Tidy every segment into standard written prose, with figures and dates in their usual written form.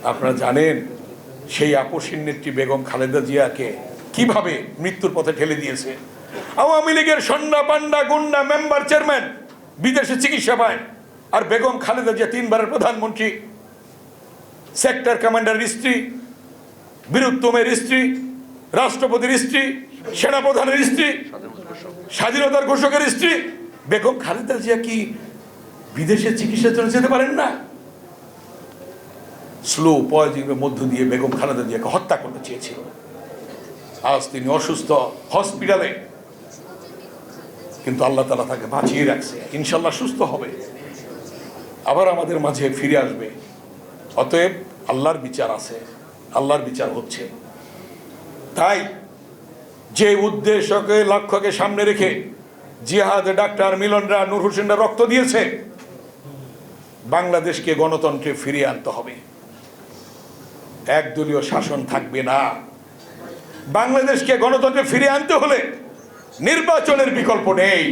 আপনারা জানেন সেই আপসীন নেত্রী বেগম খালেদা জিয়াকে কিভাবে মৃত্যুর পথে ঠেলে দিয়েছে। আওয়ামী লীগের সন্না পান্ডা গুন্ডা মেম্বার চেয়ারম্যান বিদেশে চিকিৎসা পায়, আর বেগম খালেদা জিয়া 3 বারের প্রধানমন্ত্রী, সেক্টর কমান্ডারের স্ত্রী, বীরুত্তমের স্ত্রী, রাষ্ট্রপতির স্ত্রী, সেনাপ্রধানের স্ত্রী, স্বাধীনতার ঘোষকের স্ত্রী। বেগম খালেদা জিয়া কি বিদেশে চিকিৎসার জন্য যেতে পারেন না? স্লো পয়জনের মধ্য দিয়ে বেগম খালেদা জিয়াকে হত্যা করতে চেয়েছিল। আজ তিনি অসুস্থ হসপিটালে, কিন্তু আল্লাহ তাআলা তাকে বাঁচিয়ে রাখছে। ইনশাল্লাহ সুস্থ হবে, আবার আমাদের মাঝে ফিরে আসবে। অতএব আল্লাহর বিচার আছে, আল্লাহর বিচার হচ্ছে। তাই যে উদ্দেশ্যকে লক্ষ্যকে সামনে রেখে জিহাদ ডাক্তার মিলনরা, নূর হোসেনরা রক্ত দিয়েছে, বাংলাদেশকে গণতন্ত্রে ফিরিয়ে আনতে হবে। একদলীয় শাসন থাকবে না। বাংলাদেশকে গণতন্ত্রে ফিরিয়ে আনতে হলে নির্বাচনের বিকল্প নেই,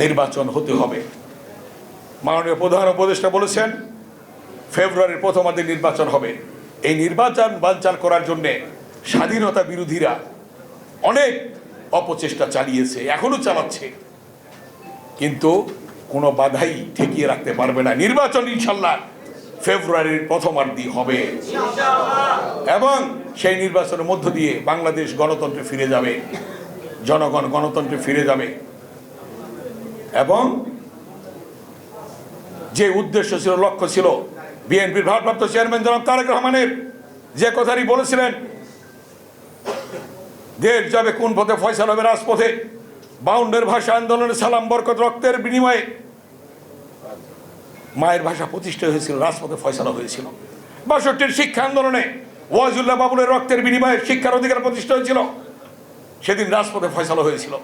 নির্বাচন হতে হবে। মাননীয় প্রধান উপদেষ্টা বলেছেন ফেব্রুয়ারির প্রথমার্ধে নির্বাচন হবে। এই নির্বাচন বানচাল করার জন্য স্বাধীনতা বিরোধীরা অনেক অপচেষ্টা চালিয়েছে, এখনো চালাচ্ছে, কিন্তু কোনো বাধাই ঠেকিয়ে রাখতে পারবে না। নির্বাচন ইনশাল্লাহ ফেব্রুয়ারির প্রথমার্ধে হবে এবং সেই নির্বাচনের মধ্য দিয়ে বাংলাদেশ গণতন্ত্রে ফিরে যাবে, জনগণ গণতন্ত্রে ফিরে যাবে। এবং যে উদ্দেশ্য ছিল, লক্ষ্য ছিল, বিএনপির ভারপ্রাপ্ত চেয়ারম্যান জনাব তারেক রহমানের যে কথাটি বলেছিলেন, দেশ যাবে কোন পথে, ফয়সালা হবে রাজপথে। 52 ভাষা আন্দোলনে সালাম বরকত রক্তের বিনিময়ে মায়ের ভাষা প্রতিষ্ঠা হয়েছিল, রাজপথে ফয়সালা হয়েছিল। 62 শিক্ষা আন্দোলনে ওয়াজুল্লাহ বাবুলের রক্তের বিনিময়ে শিক্ষার অধিকার প্রতিষ্ঠা হয়েছিল, সেদিন রাজপথে ফয়সালা হয়েছিল।